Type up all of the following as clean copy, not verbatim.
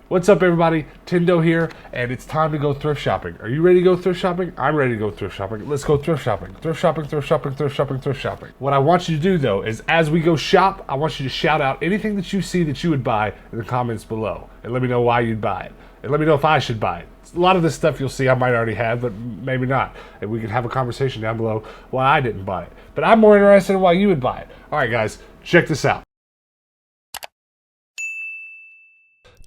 What's up, everybody? Tindo here, and it's time to go thrift shopping. Are you ready to go thrift shopping? I'm ready to go thrift shopping. Let's go thrift shopping. Thrift shopping, thrift shopping, thrift shopping, thrift shopping. What I want you to do, though, is as we go shop, I want you to shout out anything that you see that you would buy in the comments below, and let me know why you'd buy it, and let me know if I should buy it. A lot of this stuff you'll see I might already have, but maybe not, and we can have a conversation down below why I didn't buy it. But I'm more interested in why you would buy it. All right, guys, check this out.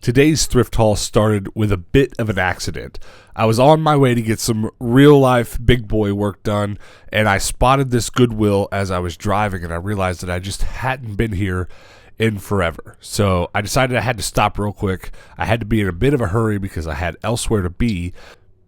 Today's thrift haul started with a bit of an accident. I was on my way to get some real-life big boy work done, and I spotted this Goodwill as I was driving, and I realized that I just hadn't been here in forever. So I decided I had to stop real quick. I had to be in a bit of a hurry because I had elsewhere to be,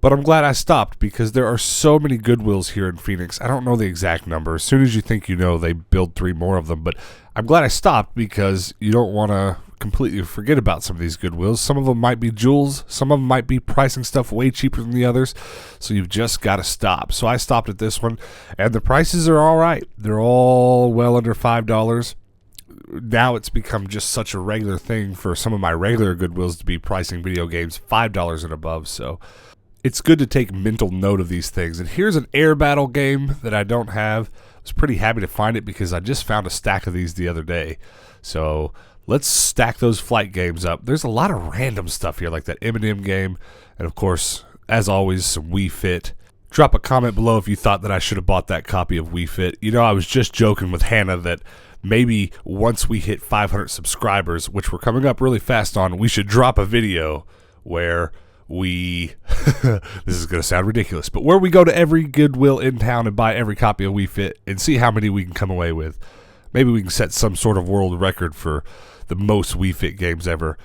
but I'm glad I stopped because there are so many Goodwills here in Phoenix. I don't know the exact number. As soon as you think you know, they build 3 more of them, but I'm glad I stopped because you don't want to completely forget about some of these Goodwills. Some of them might be jewels, some of them might be pricing stuff way cheaper than the others, so you've just got to stop. So I stopped at this one, and the prices are all right. They're all well under $5. Now it's become just such a regular thing for some of my regular Goodwills to be pricing video games $5 and above, so it's good to take mental note of these things. And here's an air battle game that I don't have. I was pretty happy to find it because I just found a stack of these the other day. So let's stack those flight games up. There's a lot of random stuff here, like that M&M game, and of course, as always, some Wii Fit. Drop a comment below if you thought that I should have bought that copy of Wii Fit. You know, I was just joking with Hannah that maybe once we hit 500 subscribers, which we're coming up really fast on, we should drop a video where we, this is going to sound ridiculous, but where we go to every Goodwill in town and buy every copy of Wii Fit and see how many we can come away with. Maybe we can set some sort of world record for the most Wii Fit games ever.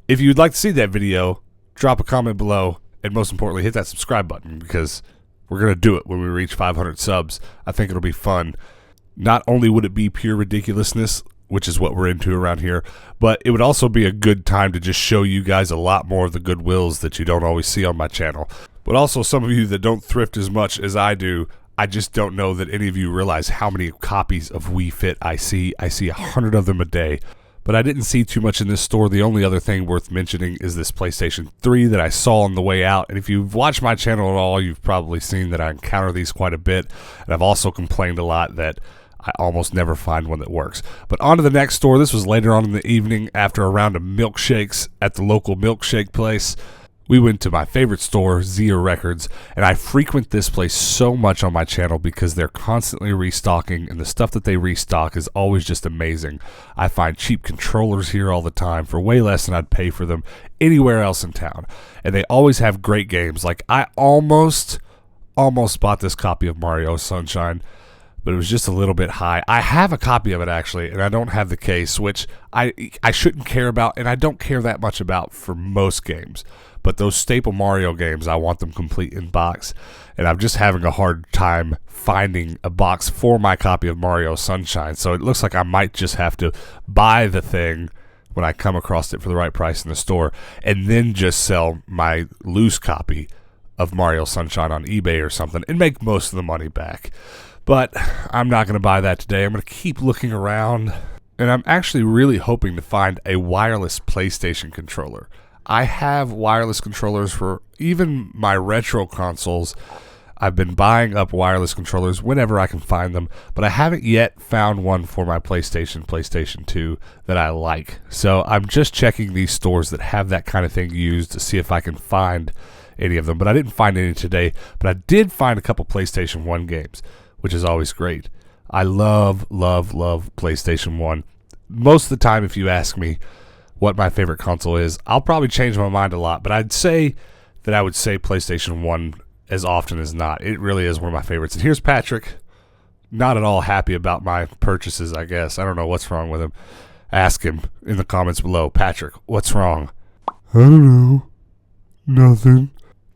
If you'd like to see that video, drop a comment below, and most importantly, hit that subscribe button because we're going to do it when we reach 500 subs. I think it'll be fun. Not only would it be pure ridiculousness, which is what we're into around here, but it would also be a good time to just show you guys a lot more of the Goodwills that you don't always see on my channel. But also some of you that don't thrift as much as I do, I just don't know that any of you realize how many copies of Wii Fit I see. I see 100 of them a day. But I didn't see too much in this store. The only other thing worth mentioning is this PlayStation 3 that I saw on the way out. And if you've watched my channel at all, you've probably seen that I encounter these quite a bit. And I've also complained a lot that I almost never find one that works. But on to the next store. This was later on in the evening after a round of milkshakes at the local milkshake place. We went to my favorite store, Zeo Records, and I frequent this place so much on my channel because they're constantly restocking, and the stuff that they restock is always just amazing. I find cheap controllers here all the time for way less than I'd pay for them anywhere else in town. And they always have great games. Like, I almost bought this copy of Mario Sunshine, but it was just a little bit high. I have a copy of it, actually, and I don't have the case, which I shouldn't care about, and I don't care that much about for most games. But those staple Mario games, I want them complete in box, and I'm just having a hard time finding a box for my copy of Mario Sunshine, so it looks like I might just have to buy the thing when I come across it for the right price in the store, and then just sell my loose copy of Mario Sunshine on eBay or something, and make most of the money back. But I'm not going to buy that today. I'm going to keep looking around, and I'm actually really hoping to find a wireless PlayStation controller. I have wireless controllers for even my retro consoles. I've been buying up wireless controllers whenever I can find them, but I haven't yet found one for my PlayStation 2 that I like. So I'm just checking these stores that have that kind of thing used to see if I can find any of them. But I didn't find any today, but I did find a couple PlayStation 1 games, which is always great. I love PlayStation 1. Most of the time, if you ask me what my favorite console is, I'll probably change my mind a lot, but I'd say that I would say PlayStation 1 as often as not. It really is one of my favorites. And here's Patrick, not at all happy about my purchases, I guess. I don't know what's wrong with him. Ask him in the comments below. Patrick, what's wrong? I don't know. Nothing.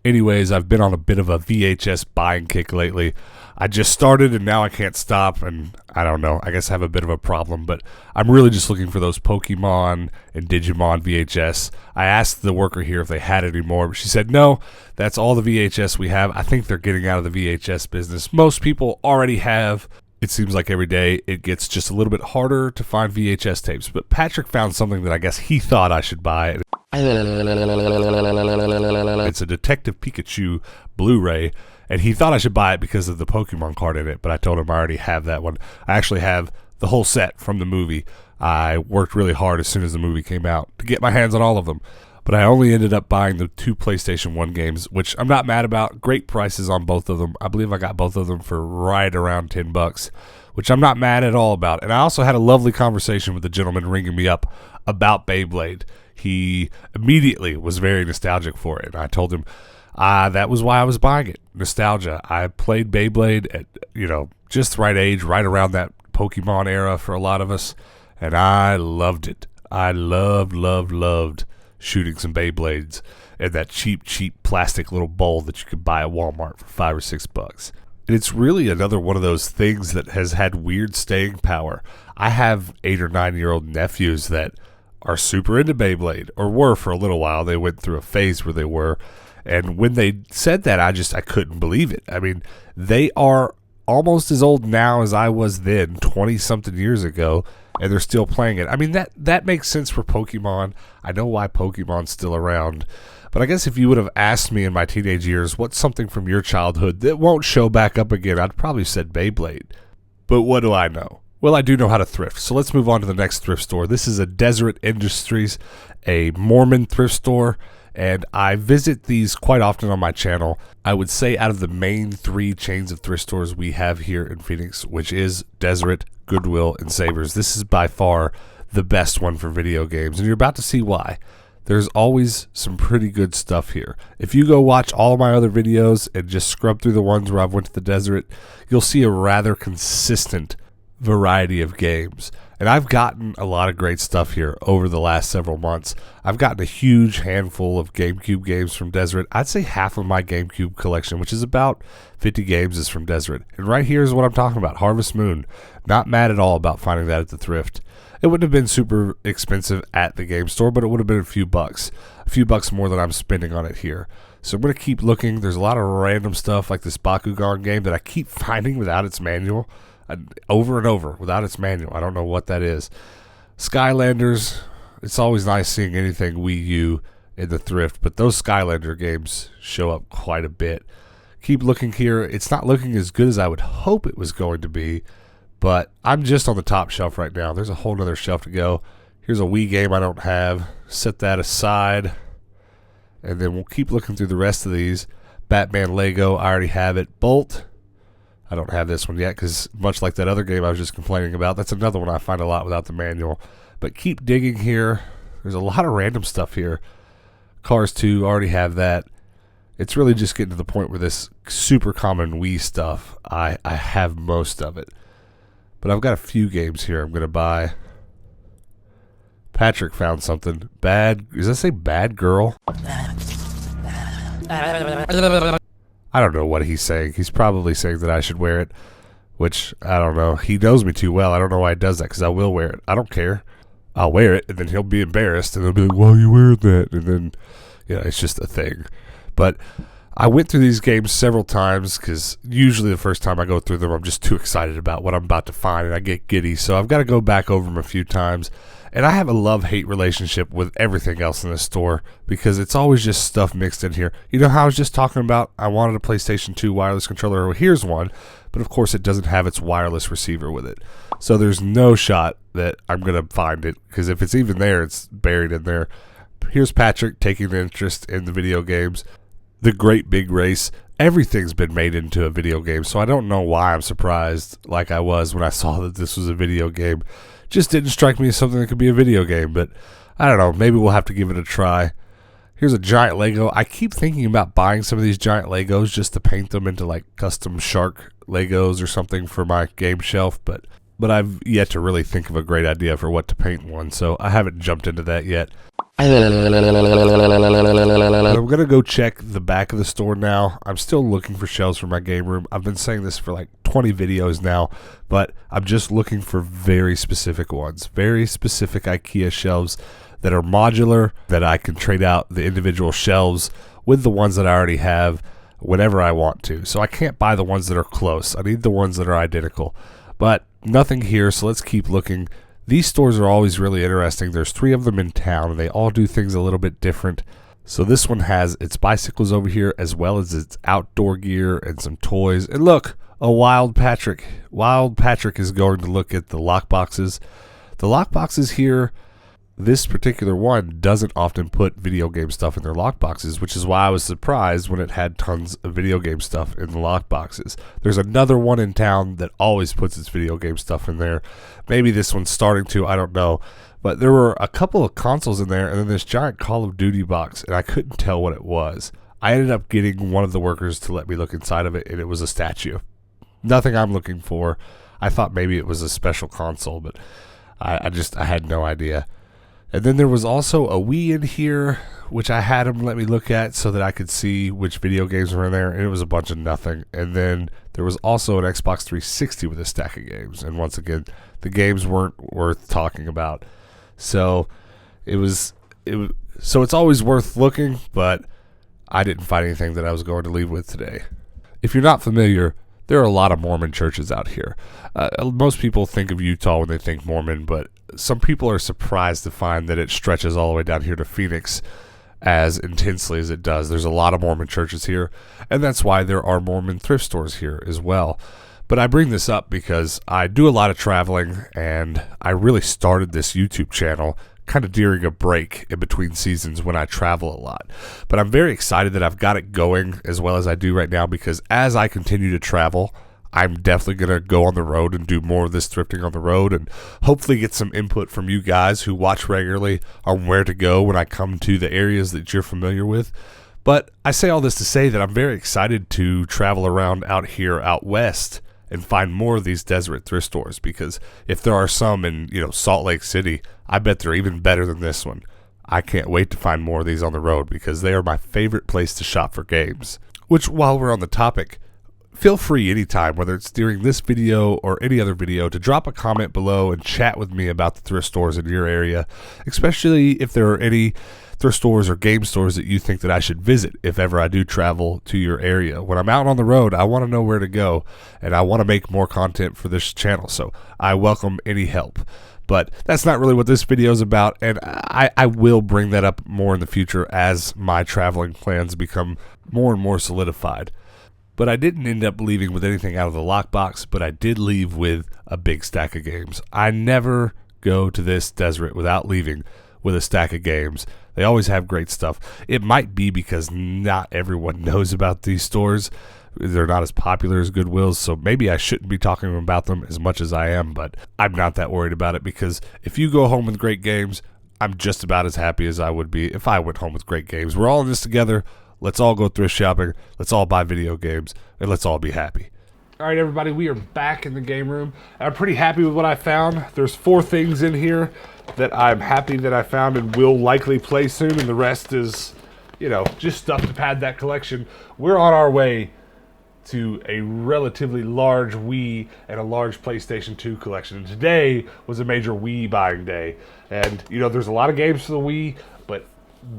Anyways, I've been on a bit of a VHS buying kick lately. I just started and now I can't stop, and I don't know, I guess I have a bit of a problem, but I'm really just looking for those Pokemon and Digimon VHS. I asked the worker here if they had any more, but she said no, that's all the VHS we have. I think they're getting out of the VHS business. Most people already have. It seems like every day it gets just a little bit harder to find VHS tapes, but Patrick found something that I guess he thought I should buy. It's a Detective Pikachu Blu-ray, and he thought I should buy it because of the Pokemon card in it, but I told him I already have that one. I actually have the whole set from the movie. I worked really hard as soon as the movie came out to get my hands on all of them, but I only ended up buying the 2 PlayStation 1 games, which I'm not mad about. Great prices on both of them. I believe I got both of them for right around $10, which I'm not mad at all about. And I also had a lovely conversation with the gentleman ringing me up about Beyblade. He immediately was very nostalgic for it, and I told him that was why I was buying it. Nostalgia. I played Beyblade at, just the right age, right around that Pokemon era for a lot of us, and I loved it. I loved shooting some Beyblades in that cheap plastic little bowl that you could buy at Walmart for $5 or $6. And it's really another one of those things that has had weird staying power. I have 8 or 9-year-old nephews that are super into Beyblade, or were for a little while. They went through a phase where they were, and when they said that, I couldn't believe it. I mean, they are almost as old now as I was then, 20-something years ago, and they're still playing it. I mean, that makes sense for Pokemon. I know why Pokemon's still around, but I guess if you would have asked me in my teenage years, what's something from your childhood that won't show back up again, I'd probably said Beyblade. But what do I know? Well, I do know how to thrift, so let's move on to the next thrift store. This is a Deseret Industries, a Mormon thrift store, and I visit these quite often on my channel. I would say out of the main 3 chains of thrift stores we have here in Phoenix, which is Deseret, Goodwill, and Savers, this is by far the best one for video games, and you're about to see why. There's always some pretty good stuff here. If you go watch all of my other videos and just scrub through the ones where I've went to the Deseret, you'll see a rather consistent variety of games. And I've gotten a lot of great stuff here over the last several months. I've gotten a huge handful of GameCube games from Deseret. I'd say half of my GameCube collection, which is about 50 games, is from Deseret. And right here is what I'm talking about, Harvest Moon. Not mad at all about finding that at the thrift. It wouldn't have been super expensive at the game store, but it would have been a few bucks more than I'm spending on it here. So I'm going to keep looking. There's a lot of random stuff like this Bakugan game that I keep finding without its manual. Over and over without its manual. I don't know what that is. Skylanders, it's always nice seeing anything Wii U in the thrift, but those Skylander games show up quite a bit. Keep looking here. It's not looking as good as I would hope it was going to be, but I'm just on the top shelf right now. There's a whole nother shelf to go. Here's a Wii game I don't have. Set that aside, and then we'll keep looking through the rest of these. Batman Lego, I already have it. Bolt, I don't have this one yet because much like that other game I was just complaining about, that's another one I find a lot without the manual. But keep digging here. There's a lot of random stuff here. Cars 2, already have that. It's really just getting to the point where this super common Wii stuff, I have most of it. But I've got a few games here I'm going to buy. Patrick found something. Does that say Bad Girl? I don't know what he's saying. He's probably saying that I should wear it, which, I don't know. He knows me too well. I don't know why he does that, because I will wear it. I don't care. I'll wear it, and then he'll be embarrassed, and he'll be like, why are you wearing that? And then, it's just a thing. But I went through these games several times, because usually the first time I go through them, I'm just too excited about what I'm about to find, and I get giddy. So I've got to go back over them a few times. And I have a love-hate relationship with everything else in this store because it's always just stuff mixed in here. You know how I was just talking about I wanted a PlayStation 2 wireless controller? Well, here's one, but of course it doesn't have its wireless receiver with it. So there's no shot that I'm going to find it because if it's even there, it's buried in there. Here's Patrick taking an interest in the video games. The Great Big Race. Everything's been made into a video game, so I don't know why I'm surprised like I was when I saw that this was a video game. Just didn't strike me as something that could be a video game, but I don't know. Maybe we'll have to give it a try. Here's a giant Lego. I keep thinking about buying some of these giant Legos just to paint them into like custom shark Legos or something for my game shelf, but I've yet to really think of a great idea for what to paint one, so I haven't jumped into that yet. I'm going to go check the back of the store now. I'm still looking for shelves for my game room. I've been saying this for like 20 videos now, but I'm just looking for very specific ones. Very specific IKEA shelves that are modular, that I can trade out the individual shelves with the ones that I already have whenever I want to. So I can't buy the ones that are close. I need the ones that are identical. But nothing here, so let's keep looking. These stores are always really interesting. There's 3 of them in town, and they all do things a little bit different. So this one has its bicycles over here, as well as its outdoor gear and some toys. And look, a Wild Patrick. Wild Patrick is going to look at the lockboxes. The lockboxes here, this particular one doesn't often put video game stuff in their lockboxes, which is why I was surprised when it had tons of video game stuff in the lockboxes. There's another one in town that always puts its video game stuff in there. Maybe this one's starting to, I don't know. But there were a couple of consoles in there, and then this giant Call of Duty box, and I couldn't tell what it was. I ended up getting one of the workers to let me look inside of it, and it was a statue. Nothing I'm looking for. I thought maybe it was a special console, but I had no idea. And then there was also a Wii in here, which I had him let me look at so that I could see which video games were in there, and it was a bunch of nothing. And then there was also an Xbox 360 with a stack of games, and once again, the games weren't worth talking about. So so it's always worth looking, but I didn't find anything that I was going to leave with today. If you're not familiar, there are a lot of Mormon churches out here. Most people think of Utah when they think Mormon, but some people are surprised to find that it stretches all the way down here to Phoenix as intensely as it does. There's a lot of Mormon churches here, and that's why there are Mormon thrift stores here as well. But I bring this up because I do a lot of traveling, and I really started this YouTube channel kind of during a break in between seasons when I travel a lot. But I'm very excited that I've got it going as well as I do right now, because as I continue to travel, I'm definitely going to go on the road and do more of this thrifting on the road, and hopefully get some input from you guys who watch regularly on where to go when I come to the areas that you're familiar with. But I say all this to say that I'm very excited to travel around out here out west and find more of these desert thrift stores, because if there are some in, Salt Lake City, I bet they're even better than this one. I can't wait to find more of these on the road, because they are my favorite place to shop for games. Which, while we're on the topic, feel free anytime, whether it's during this video or any other video, to drop a comment below and chat with me about the thrift stores in your area, especially if there are any thrift stores or game stores that you think that I should visit if ever I do travel to your area. When I'm out on the road, I want to know where to go, and I want to make more content for this channel, so I welcome any help. But that's not really what this video is about, and I will bring that up more in the future as my traveling plans become more and more solidified. But I didn't end up leaving with anything out of the lockbox, but I did leave with a big stack of games. I never go to this desert without leaving with a stack of games. They always have great stuff. It might be because not everyone knows about these stores. They're not as popular as Goodwill's, so maybe I shouldn't be talking about them as much as I am, but I'm not that worried about it, because if you go home with great games, I'm just about as happy as I would be if I went home with great games. We're all in this together. Let's all go thrift shopping. Let's all buy video games, and let's all be happy. All right, everybody, we are back in the game room. I'm pretty happy with what I found. There's 4 things in here that I'm happy that I found and will likely play soon, and the rest is, just stuff to pad that collection. We're on our way to a relatively large Wii and a large PlayStation 2 collection. And today was a major Wii buying day. And, there's a lot of games for the Wii, but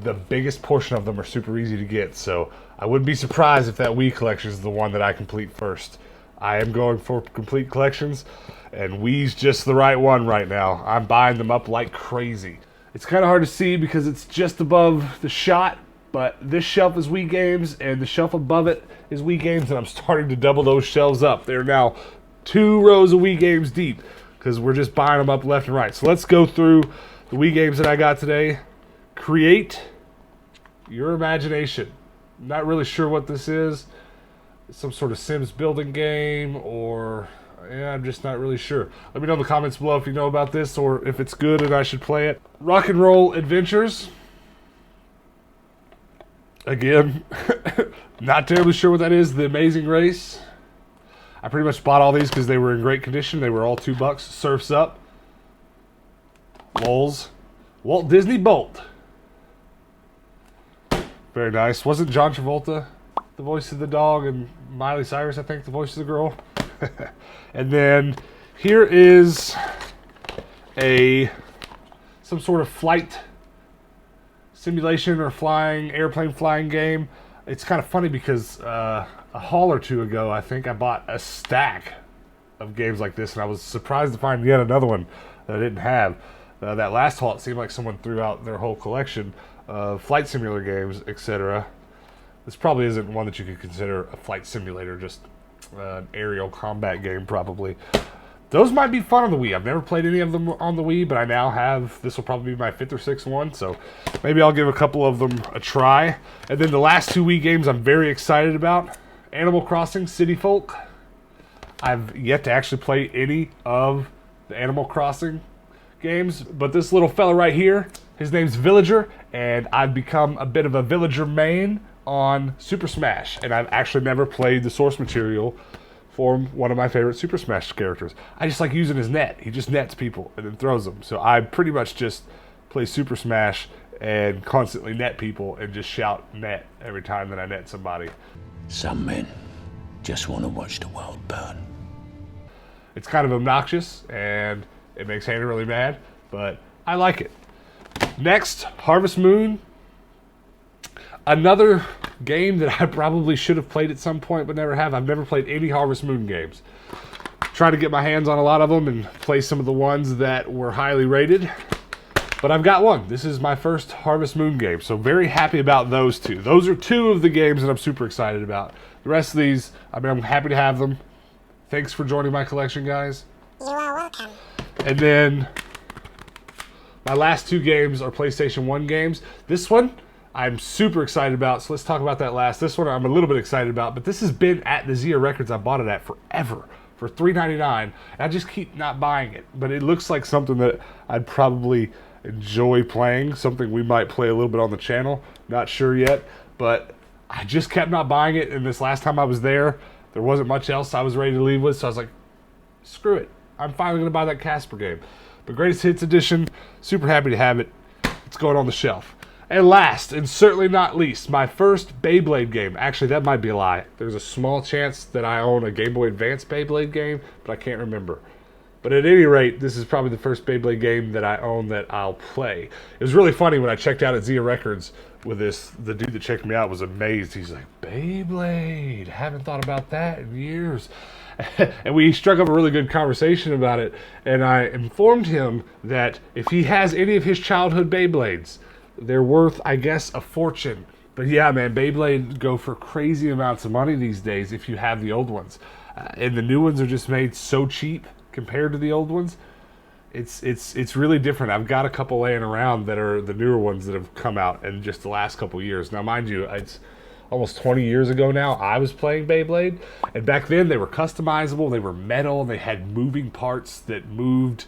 the biggest portion of them are super easy to get. So I wouldn't be surprised if that Wii collection is the one that I complete first. I am going for complete collections, and Wii's just the right one right now. I'm buying them up like crazy. It's kind of hard to see because it's just above the shot, but this shelf is Wii games, and the shelf above it is Wii games, and I'm starting to double those shelves up. They're now 2 rows of Wii games deep, because we're just buying them up left and right. So let's go through the Wii games that I got today. Create your imagination. I'm not really sure what this is. It's some sort of Sims building game, or I'm just not really sure. Let me know in the comments below if you know about this, or if it's good and I should play it. Rock and Roll Adventures. Again, not terribly sure what that is. The Amazing Race. I pretty much bought all these because they were in great condition. They were all $2. Surf's Up. Lulz. Walt Disney Bolt. Very nice. Wasn't John Travolta the voice of the dog, and Miley Cyrus, I think, the voice of the girl? And then here is some sort of flight simulation or airplane flying game. It's kind of funny because a haul or two ago, I think I bought a stack of games like this, and I was surprised to find yet another one that I didn't have. That last haul, it seemed like someone threw out their whole collection of flight simulator games, etc. This probably isn't one that you could consider a flight simulator, just an aerial combat game probably. Those might be fun on the Wii. I've never played any of them on the Wii, but I now have, this will probably be my 5th or 6th one, so maybe I'll give a couple of them a try. And then the last 2 Wii games I'm very excited about. Animal Crossing, City Folk. I've yet to actually play any of the Animal Crossing games, but this little fella right here, his name's Villager, and I've become a bit of a Villager main on Super Smash, and I've actually never played the source material for one of my favorite Super Smash characters. I just like using his net. He just nets people and then throws them. So I pretty much just play Super Smash and constantly net people and just shout net every time that I net somebody. Some men just want to watch the world burn. It's kind of obnoxious and it makes Hannah really mad, but I like it. Next, Harvest Moon. Another game that I probably should have played at some point but never have. I've never played any Harvest Moon games. Trying to get my hands on a lot of them and play some of the ones that were highly rated. But I've got one. This is my first Harvest Moon game, so very happy about those two. Those are 2 of the games that I'm super excited about. The rest of these, I mean, I'm happy to have them. Thanks for joining my collection, guys. You are welcome. And then my last 2 games are PlayStation 1 games. This one I'm super excited about, so let's talk about that last. This one I'm a little bit excited about, but this has been at the Zeo Records I bought it at forever, for $3.99, and I just keep not buying it. But it looks like something that I'd probably enjoy playing, something we might play a little bit on the channel. Not sure yet, but I just kept not buying it, and this last time I was there wasn't much else I was ready to leave with, so I was like, screw it. I'm finally going to buy that Casper game. But Greatest Hits Edition, super happy to have it. It's going on the shelf. And last, and certainly not least, my first Beyblade game. Actually, that might be a lie. There's a small chance that I own a Game Boy Advance Beyblade game, but I can't remember. But at any rate, this is probably the first Beyblade game that I own that I'll play. It was really funny when I checked out at Zeo Records with this. The dude that checked me out was amazed. He's like, Beyblade, haven't thought about that in years. And we struck up a really good conversation about it, and I informed him that if he has any of his childhood Beyblades, they're worth, I guess, a fortune. But yeah, man, Beyblade go for crazy amounts of money these days if you have the old ones. And the new ones are just made so cheap compared to the old ones. It's really different. I've got a couple laying around that are the newer ones that have come out in just the last couple years. Now, mind you, it's almost 20 years ago now I was playing Beyblade. And back then they were customizable, they were metal, they had moving parts that moved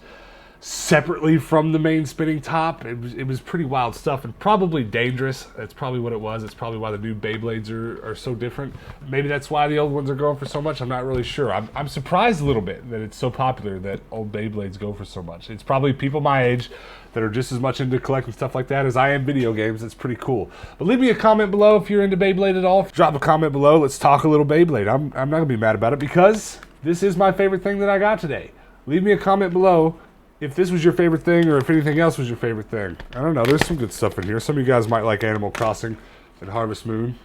separately from the main spinning top. It was pretty wild stuff and probably dangerous. That's probably what it was. It's probably why the new Beyblades are so different. Maybe that's why the old ones are going for so much. I'm not really sure. I'm surprised a little bit that it's so popular that old Beyblades go for so much. It's probably people my age that are just as much into collecting stuff like that as I am video games. It's pretty cool. But leave me a comment below if you're into Beyblade at all. Drop a comment below. Let's talk a little Beyblade. I'm not going to be mad about it because this is my favorite thing that I got today. Leave me a comment below if this was your favorite thing or if anything else was your favorite thing. I don't know. There's some good stuff in here. Some of you guys might like Animal Crossing and Harvest Moon.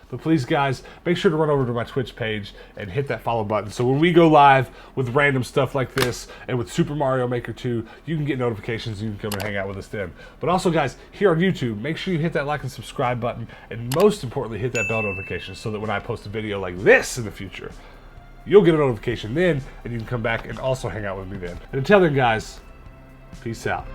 But please, guys, make sure to run over to my Twitch page and hit that follow button. So when we go live with random stuff like this and with Super Mario Maker 2, you can get notifications and you can come and hang out with us then. But also, guys, here on YouTube, make sure you hit that like and subscribe button. And most importantly, hit that bell notification so that when I post a video like this in the future, you'll get a notification then, and you can come back and also hang out with me then. And until then, guys, peace out.